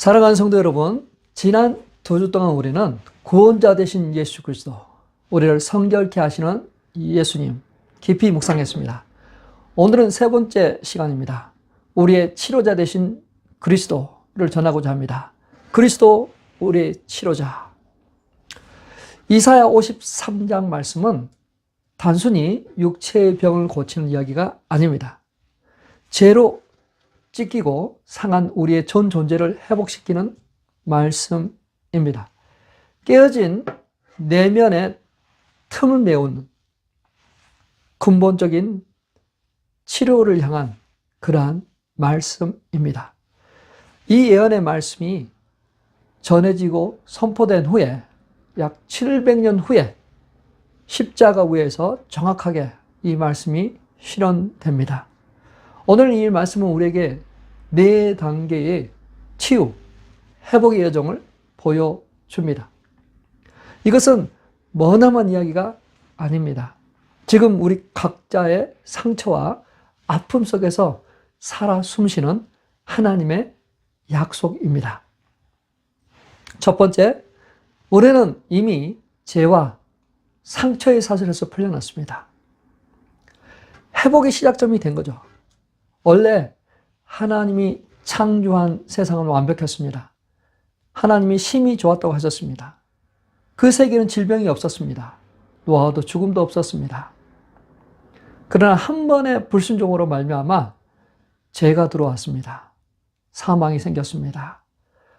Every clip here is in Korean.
사랑하는 성도 여러분, 지난 2주 동안 우리는 구원자 되신 예수 그리스도, 우리를 성결케 하시는 예수님 깊이 묵상했습니다. 오늘은 세 번째 시간입니다. 우리의 치료자 되신 그리스도를 전하고자 합니다. 그리스도 우리의 치료자. 이사야 53장 말씀은 단순히 육체의 병을 고치는 이야기가 아닙니다. 죄로 찢기고 상한 우리의 전 존재를 회복시키는 말씀입니다. 깨어진 내면의 틈을 메우는 근본적인 치료를 향한 그러한 말씀입니다. 이 예언의 말씀이 전해지고 선포된 후에 약 700년 후에 십자가 위에서 정확하게 이 말씀이 실현됩니다. 오늘 이 말씀은 우리에게 4단계의 치유, 회복의 여정을 보여줍니다. 이것은 머나먼 이야기가 아닙니다. 지금 우리 각자의 상처와 아픔 속에서 살아 숨쉬는 하나님의 약속입니다. 첫 번째, 우리는 이미 죄와 상처의 사슬에서 풀려났습니다. 회복의 시작점이 된 거죠. 원래 하나님이 창조한 세상은 완벽했습니다. 하나님이 심히 좋았다고 하셨습니다. 그 세계는 질병이 없었습니다. 노화도 죽음도 없었습니다. 그러나 한 번의 불순종으로 말미암아 죄가 들어왔습니다. 사망이 생겼습니다.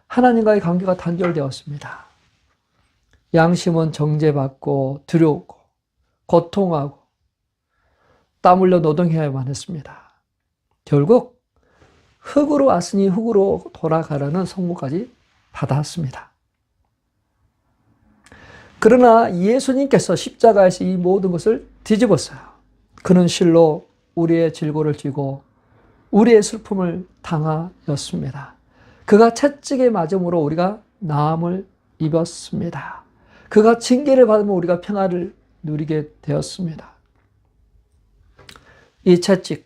하나님과의 관계가 단절되었습니다. 양심은 정죄받고 두려우고 고통하고 땀 흘려 노동해야만 했습니다. 결국 흙으로 왔으니 흙으로 돌아가라는 선고까지 받았습니다. 그러나 예수님께서 십자가에서 이 모든 것을 뒤집었어요. 그는 실로 우리의 질고를 쥐고 우리의 슬픔을 당하였습니다. 그가 채찍에 맞음으로 우리가 나음을 입었습니다. 그가 징계를 받으면 우리가 평화를 누리게 되었습니다. 이 채찍,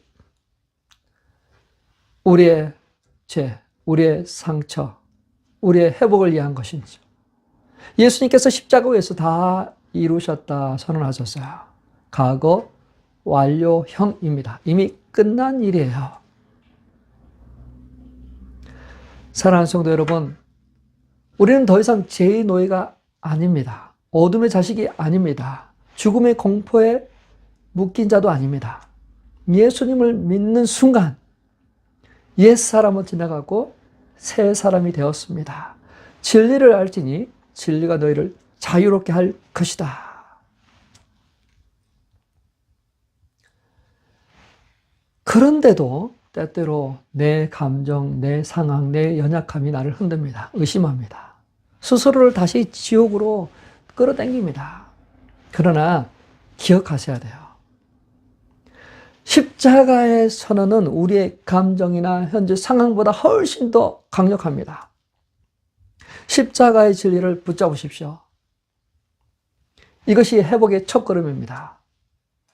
우리의 죄, 우리의 상처, 우리의 회복을 위한 것인지 예수님께서 십자가 위에서 다 이루셨다 선언하셨어요. 과거 완료형입니다. 이미 끝난 일이에요. 사랑하는 성도 여러분, 우리는 더 이상 죄의 노예가 아닙니다. 어둠의 자식이 아닙니다. 죽음의 공포에 묶인 자도 아닙니다. 예수님을 믿는 순간 옛사람은 지나가고 새 사람이 되었습니다. 진리를 알지니 진리가 너희를 자유롭게 할 것이다. 그런데도 때때로 내 감정, 내 상황, 내 연약함이 나를 흔듭니다. 의심합니다. 스스로를 다시 지옥으로 끌어당깁니다. 그러나 기억하셔야 돼요. 십자가의 선언은 우리의 감정이나 현재 상황보다 훨씬 더 강력합니다. 십자가의 진리를 붙잡으십시오. 이것이 회복의 첫걸음입니다.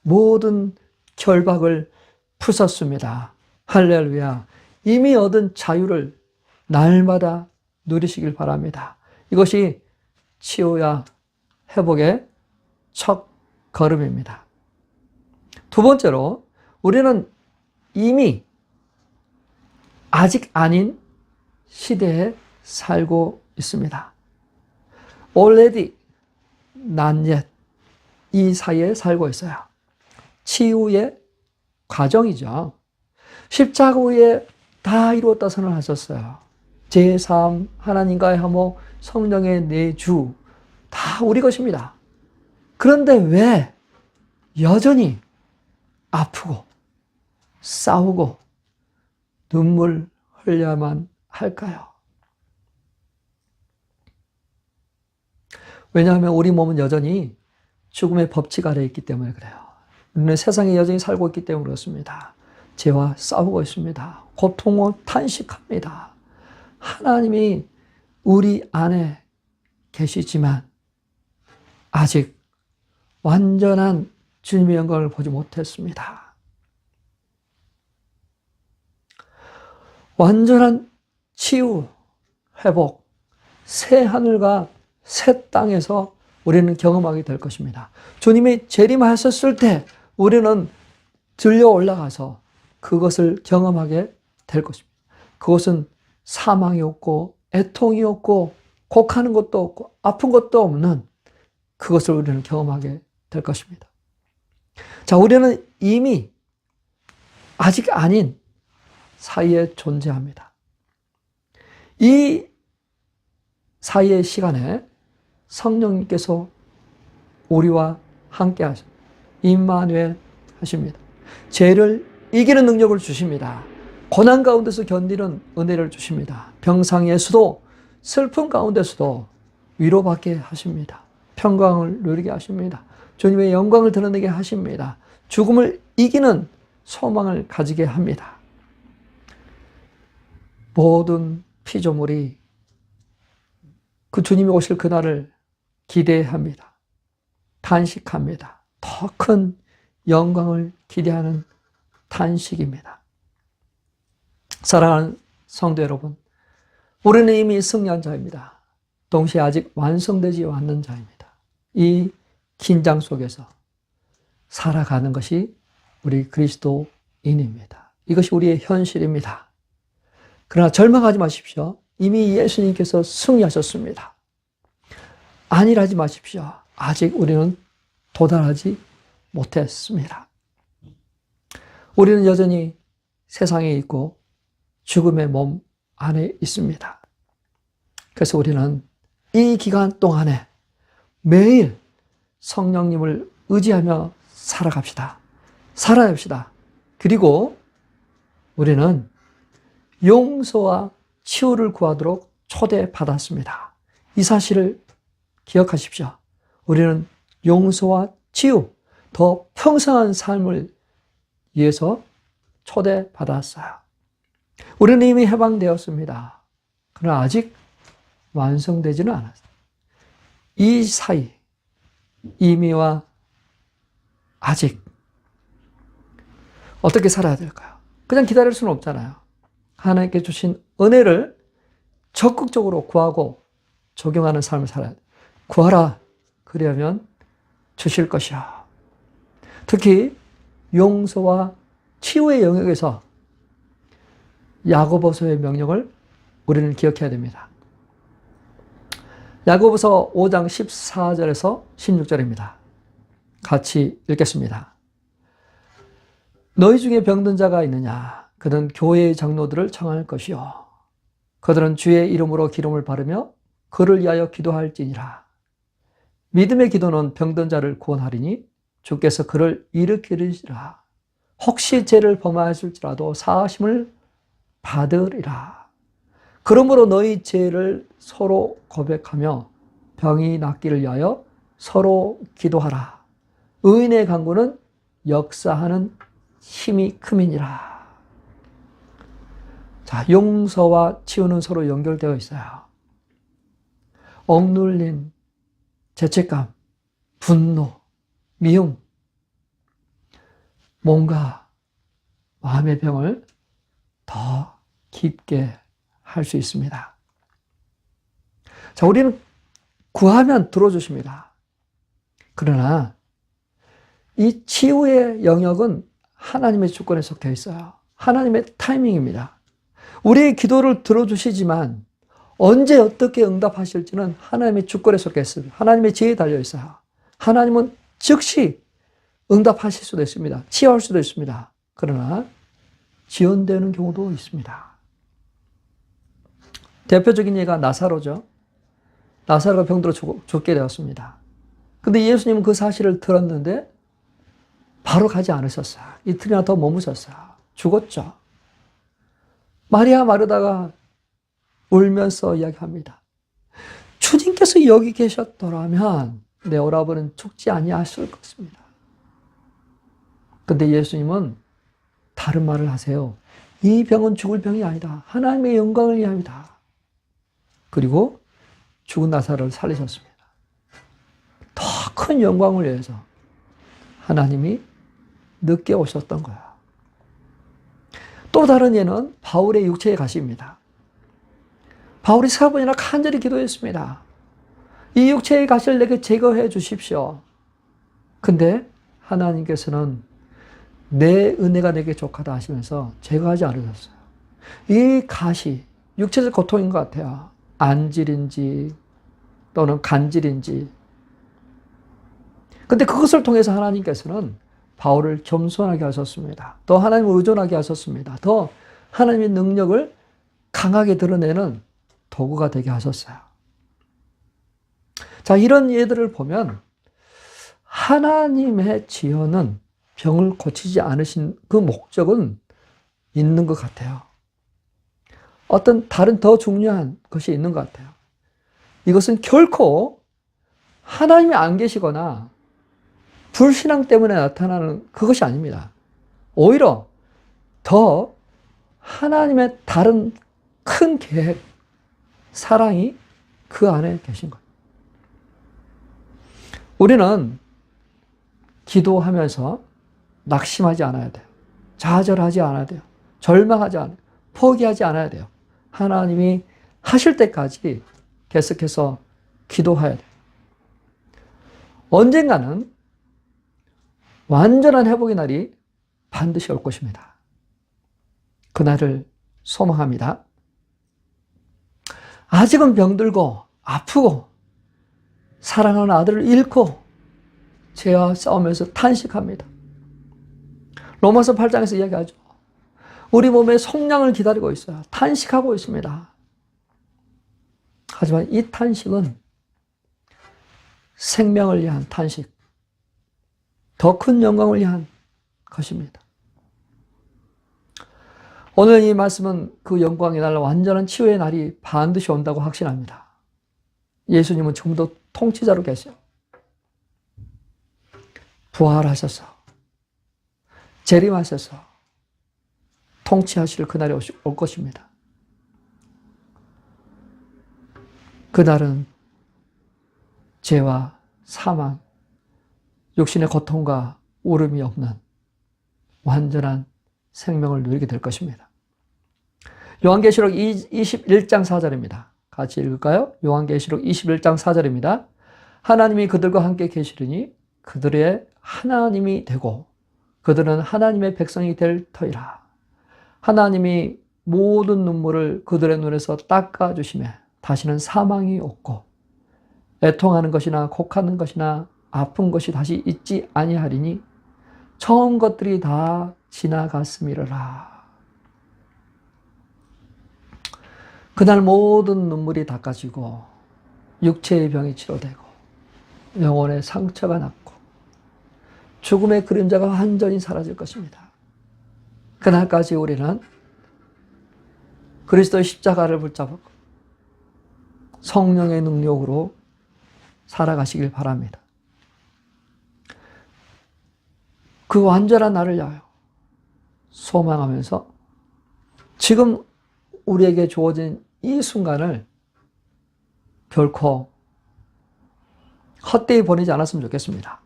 모든 결박을 부쉈습니다. 할렐루야. 이미 얻은 자유를 날마다 누리시길 바랍니다. 이것이 치유와 회복의 첫걸음입니다. 두 번째로 우리는 이미 아직 아닌 시대에 살고 있습니다. already, not yet 이 사이에 살고 있어요. 치유의 과정이죠. 십자가 위에 다 이루었다 선언하셨어요. 제3 하나님과의 화목, 성령의 내주 다 우리 것입니다. 그런데 왜 여전히 아프고 싸우고 눈물 흘려야만 할까요? 왜냐하면 우리 몸은 여전히 죽음의 법칙 아래에 있기 때문에 그래요. 우리는 세상에 여전히 살고 있기 때문에 그렇습니다. 죄와 싸우고 있습니다. 고통은 탄식합니다. 하나님이 우리 안에 계시지만 아직 완전한 주님의 영광을 보지 못했습니다. 완전한 치유, 회복, 새 하늘과 새 땅에서 우리는 경험하게 될 것입니다. 주님이 재림하셨을 때 우리는 들려 올라가서 그것을 경험하게 될 것입니다. 그것은 사망이 없고 애통이 없고 곡하는 것도 없고 아픈 것도 없는 그것을 우리는 경험하게 될 것입니다. 자, 우리는 이미 아직 아닌 사이에 존재합니다. 이 사이의 시간에 성령님께서 우리와 함께 하십니다. 임마누엘 하십니다. 죄를 이기는 능력을 주십니다. 고난 가운데서 견디는 은혜를 주십니다. 병상에서도 슬픔 가운데서도 위로받게 하십니다. 평강을 누리게 하십니다. 주님의 영광을 드러내게 하십니다. 죽음을 이기는 소망을 가지게 합니다. 모든 피조물이 그 주님이 오실 그날을 기대합니다. 탄식합니다. 더 큰 영광을 기대하는 탄식입니다. 사랑하는 성도 여러분, 우리는 이미 승리한 자입니다. 동시에 아직 완성되지 않는 자입니다. 이 긴장 속에서 살아가는 것이 우리 그리스도인입니다. 이것이 우리의 현실입니다. 그러나 절망하지 마십시오. 이미 예수님께서 승리하셨습니다. 안일하지 마십시오. 아직 우리는 도달하지 못했습니다. 우리는 여전히 세상에 있고 죽음의 몸 안에 있습니다. 그래서 우리는 이 기간 동안에 매일 성령님을 의지하며 살아갑시다. 살아야 합시다. 그리고 우리는 용서와 치유를 구하도록 초대받았습니다. 이 사실을 기억하십시오. 우리는 용서와 치유, 더 풍성한 삶을 위해서 초대받았어요. 우리는 이미 해방되었습니다. 그러나 아직 완성되지는 않았어요. 이 사이, 이미와 아직 어떻게 살아야 될까요? 그냥 기다릴 수는 없잖아요. 하나님께 주신 은혜를 적극적으로 구하고 적용하는 삶을 살아야 돼요. 구하라. 그러면 주실 것이야. 특히 용서와 치유의 영역에서 야고보서의 명령을 우리는 기억해야 됩니다. 야고보서 5장 14절에서 16절입니다. 같이 읽겠습니다. 너희 중에 병든 자가 있느냐? 그는 교회의 장로들을 청할 것이요. 그들은 주의 이름으로 기름을 바르며 그를 위하여 기도할지니라. 믿음의 기도는 병든 자를 구원하리니 주께서 그를 일으키리라. 혹시 죄를 범하였을지라도 사하심을 받으리라. 그러므로 너희 죄를 서로 고백하며 병이 낫기를 위하여 서로 기도하라. 의인의 간구는 역사하는 힘이 큼이니라. 자, 용서와 치유는 서로 연결되어 있어요. 억눌린 죄책감, 분노, 미움, 뭔가 마음의 병을 더 깊게 할 수 있습니다. 자, 우리는 구하면 들어주십니다. 그러나 이 치유의 영역은 하나님의 주권에 속해 있어요. 하나님의 타이밍입니다. 우리의 기도를 들어주시지만 언제 어떻게 응답하실지는 하나님의 주권에 속해 있습니다. 하나님의 지혜에 달려 있어요. 하나님은 즉시 응답하실 수도 있습니다. 치유할 수도 있습니다. 그러나 지연되는 경우도 있습니다. 대표적인 예가 나사로죠. 나사로가 병들어 죽게 되었습니다. 근데 예수님은 그 사실을 들었는데 바로 가지 않으셨어요. 이틀이나 더 머무셨어요. 죽었죠. 마리아 마르다가 울면서 이야기합니다. 주님께서 여기 계셨더라면 내 오라버니는 죽지 아니하였을 것입니다. 근데 예수님은 다른 말을 하세요. 이 병은 죽을 병이 아니다. 하나님의 영광을 위함이다. 그리고 죽은 나사로를 살리셨습니다. 더 큰 영광을 위해서 하나님이 늦게 오셨던 거예요. 또 다른 예는 바울의 육체의 가시입니다. 바울이 3번이나 간절히 기도했습니다. 이 육체의 가시를 내게 제거해 주십시오. 근데 하나님께서는 내 은혜가 내게 족하다 하시면서 제거하지 않으셨어요. 이 가시, 육체적 고통인 것 같아요. 안질인지 또는 간질인지. 근데 그것을 통해서 하나님께서는 바울을 겸손하게 하셨습니다. 더 하나님을 의존하게 하셨습니다. 더 하나님의 능력을 강하게 드러내는 도구가 되게 하셨어요. 자, 이런 예들을 보면 하나님의 지혜는 병을 고치지 않으신 그 목적은 있는 것 같아요. 어떤 다른 더 중요한 것이 있는 것 같아요. 이것은 결코 하나님이 안 계시거나 불신앙 때문에 나타나는 그것이 아닙니다. 오히려 더 하나님의 다른 큰 계획, 사랑이 그 안에 계신 거예요. 우리는 기도하면서 낙심하지 않아야 돼요. 좌절하지 않아야 돼요. 절망하지 않아야 돼요. 포기하지 않아야 돼요. 하나님이 하실 때까지 계속해서 기도해야 돼요. 언젠가는 완전한 회복의 날이 반드시 올 것입니다. 그날을 소망합니다. 아직은 병들고 아프고 사랑하는 아들을 잃고 죄와 싸우면서 탄식합니다. 로마서 8장에서 이야기하죠. 우리 몸에 속량을 기다리고 있어요. 탄식하고 있습니다. 하지만 이 탄식은 생명을 위한 탄식, 더 큰 영광을 위한 것입니다. 오늘 이 말씀은 그 영광의 날, 완전한 치유의 날이 반드시 온다고 확신합니다. 예수님은 지금도 통치자로 계세요. 부활하셔서, 재림하셔서 통치하실 그날이 올 것입니다. 그날은 죄와 사망, 육신의 고통과 울음이 없는 완전한 생명을 누리게 될 것입니다. 요한계시록 21장 4절입니다. 같이 읽을까요? 요한계시록 21장 4절입니다. 하나님이 그들과 함께 계시리니 그들의 하나님이 되고 그들은 하나님의 백성이 될 터이라. 하나님이 모든 눈물을 그들의 눈에서 닦아주시며 다시는 사망이 없고 애통하는 것이나 곡하는 것이나 아픈 것이 다시 있지 아니하리니 처음 것들이 다 지나갔음이라. 그날 모든 눈물이 닦아지고 육체의 병이 치료되고 영혼의 상처가 낫고 죽음의 그림자가 완전히 사라질 것입니다. 그날까지 우리는 그리스도의 십자가를 붙잡고 성령의 능력으로 살아가시길 바랍니다. 그 완전한 날을 위하여 소망하면서 지금 우리에게 주어진 이 순간을 결코 헛되이 보내지 않았으면 좋겠습니다.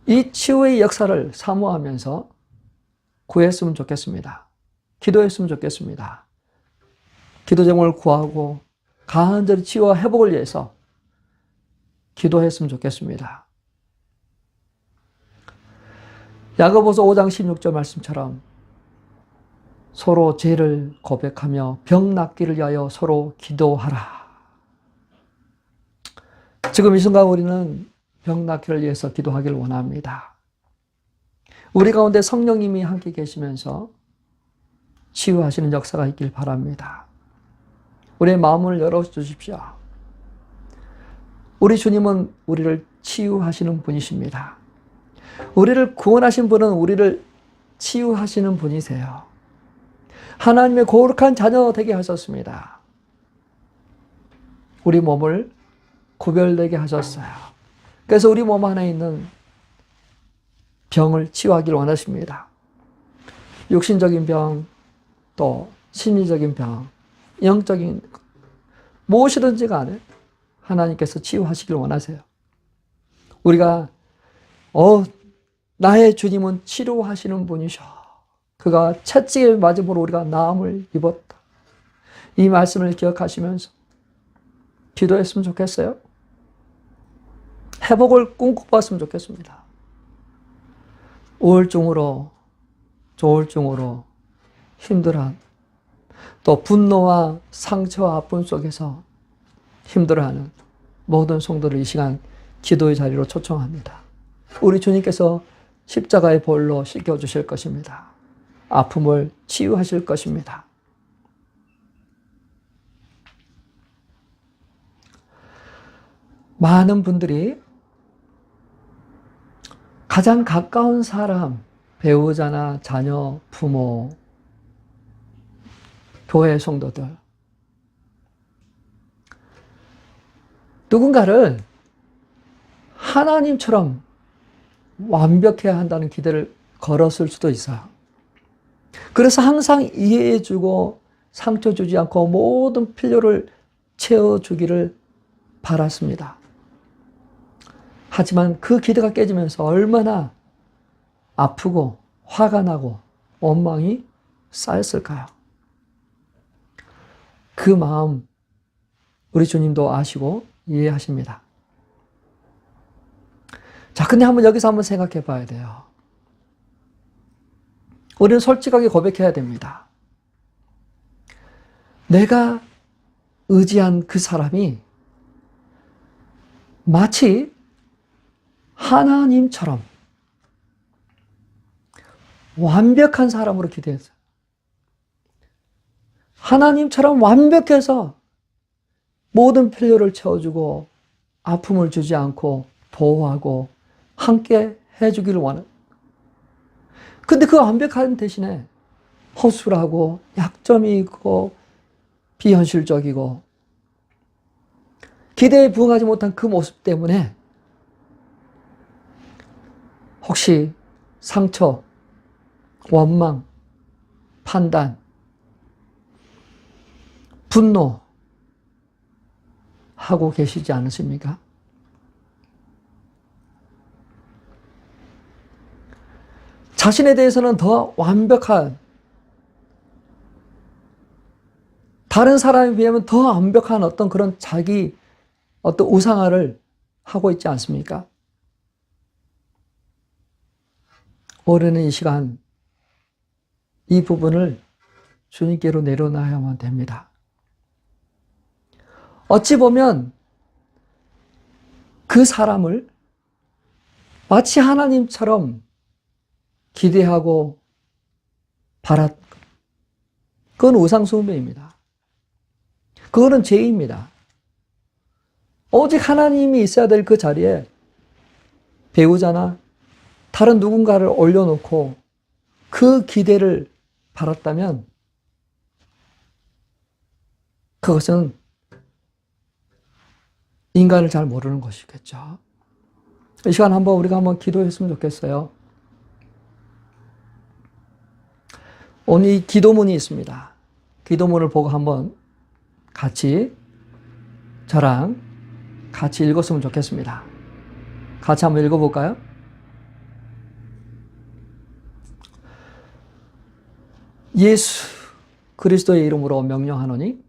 이 치유의 역사를 사모하면서 구했으면 좋겠습니다. 기도했으면 좋겠습니다. 기도 제목을 구하고 간절히 치유와 회복을 위해서 기도했으면 좋겠습니다. 야고보서 5장 16절 말씀처럼 서로 죄를 고백하며 병 낫기를 위하여 서로 기도하라. 지금 이 순간 우리는 병 낫기를 위해서 기도하기를 원합니다. 우리 가운데 성령님이 함께 계시면서 치유하시는 역사가 있길 바랍니다. 우리의 마음을 열어주십시오. 우리 주님은 우리를 치유하시는 분이십니다. 우리를 구원하신 분은 우리를 치유하시는 분이세요. 하나님의 거룩한 자녀 되게 하셨습니다. 우리 몸을 구별되게 하셨어요. 그래서 우리 몸 안에 있는 병을 치유하기를 원하십니다. 육신적인 병, 또 심리적인 병, 영적인 무엇이든지 간에 하나님께서 치유하시길 원하세요. 우리가 나의 주님은 치료하시는 분이셔. 그가 채찍에 맞음으로 우리가 나음을 입었다. 이 말씀을 기억하시면서 기도했으면 좋겠어요. 회복을 꿈꿔봤으면 좋겠습니다. 우울증으로, 조울증으로 힘들어한, 또 분노와 상처와 아픔 속에서 힘들어하는 모든 성도를 이 시간 기도의 자리로 초청합니다. 우리 주님께서 십자가의 볼로 씻겨주실 것입니다. 아픔을 치유하실 것입니다. 많은 분들이 가장 가까운 사람, 배우자나 자녀, 부모, 교회 성도들, 누군가를 하나님처럼 완벽해야 한다는 기대를 걸었을 수도 있어요. 그래서 항상 이해해주고 상처 주지 않고 모든 필요를 채워주기를 바랐습니다. 하지만 그 기대가 깨지면서 얼마나 아프고 화가 나고 원망이 쌓였을까요? 그 마음 우리 주님도 아시고 이해하십니다. 자, 근데 여기서 한번 생각해 봐야 돼요. 우리는 솔직하게 고백해야 됩니다. 내가 의지한 그 사람이 마치 하나님처럼 완벽한 사람으로 기대했어요. 하나님처럼 완벽해서 모든 필요를 채워주고 아픔을 주지 않고 보호하고 함께 해주기를 원해요. 근데 그 완벽한 대신에 허술하고 약점이 있고 비현실적이고 기대에 부응하지 못한 그 모습 때문에 혹시 상처, 원망, 판단, 분노 하고 계시지 않으십니까? 자신에 대해서는 더 완벽한, 다른 사람에 비하면 더 완벽한 어떤 그런 자기 어떤 우상화를 하고 있지 않습니까? 올해는 이 시간 이 부분을 주님께로 내려놔야만 됩니다. 어찌 보면 그 사람을 마치 하나님처럼 기대하고 바랐, 그건 우상숭배입니다. 그거는 죄입니다. 오직 하나님이 있어야 될 그 자리에 배우자나 다른 누군가를 올려놓고 그 기대를 바랐다면 그것은 인간을 잘 모르는 것이겠죠. 이 시간 우리가 한번 기도했으면 좋겠어요. 오늘 이 기도문이 있습니다. 기도문을 보고 한번 같이 저랑 같이 읽었으면 좋겠습니다. 같이 한번 읽어볼까요? 예수 그리스도의 이름으로 명령하노니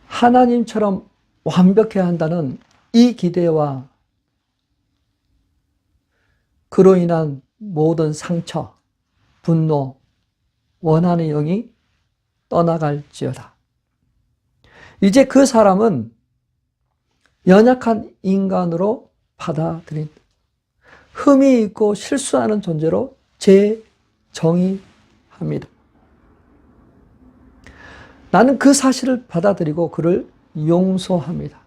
하나님처럼 완벽해야 한다는 이 기대와 그로 인한 모든 상처, 분노, 원하는 영이 떠나갈지어다. 이제 그 사람은 연약한 인간으로 받아들인 흠이 있고 실수하는 존재로 재정의합니다. 나는 그 사실을 받아들이고 그를 용서합니다.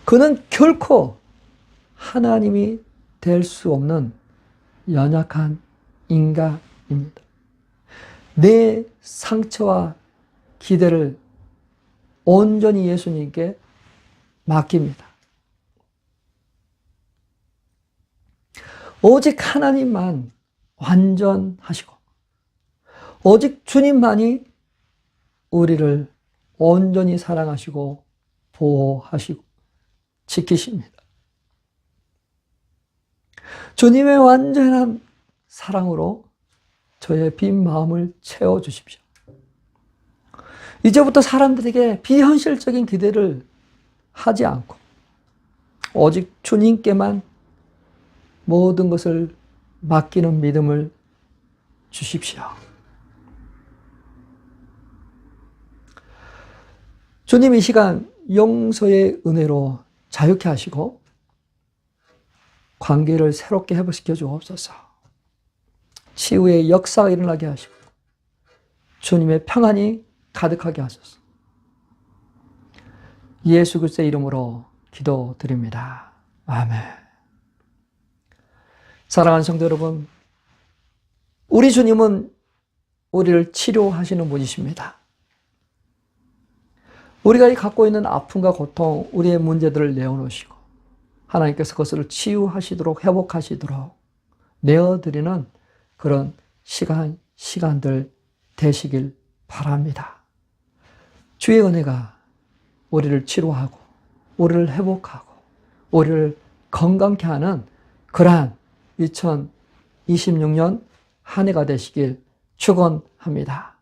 그는 결코 하나님이 될 수 없는 연약한 인간입니다. 내 상처와 기대를 온전히 예수님께 맡깁니다. 오직 하나님만 완전하시고 오직 주님만이 우리를 온전히 사랑하시고 보호하시고 지키십니다. 주님의 완전한 사랑으로 저의 빈 마음을 채워주십시오. 이제부터 사람들에게 비현실적인 기대를 하지 않고 오직 주님께만 모든 것을 맡기는 믿음을 주십시오. 주님 이 시간 용서의 은혜로 자유케 하시고 관계를 새롭게 회복시켜 주옵소서. 치유의 역사가 일어나게 하시고 주님의 평안이 가득하게 하소서. 예수 그리스도의 이름으로 기도드립니다. 아멘. 사랑하는 성도 여러분, 우리 주님은 우리를 치료하시는 분이십니다. 우리가 갖고 있는 아픔과 고통, 우리의 문제들을 내어놓으시고 하나님께서 그것을 치유하시도록 회복하시도록 내어드리는 그런 시간들 되시길 바랍니다. 주의 은혜가 우리를 치료하고 우리를 회복하고 우리를 건강케 하는 그러한 2026년 한 해가 되시길 축원합니다.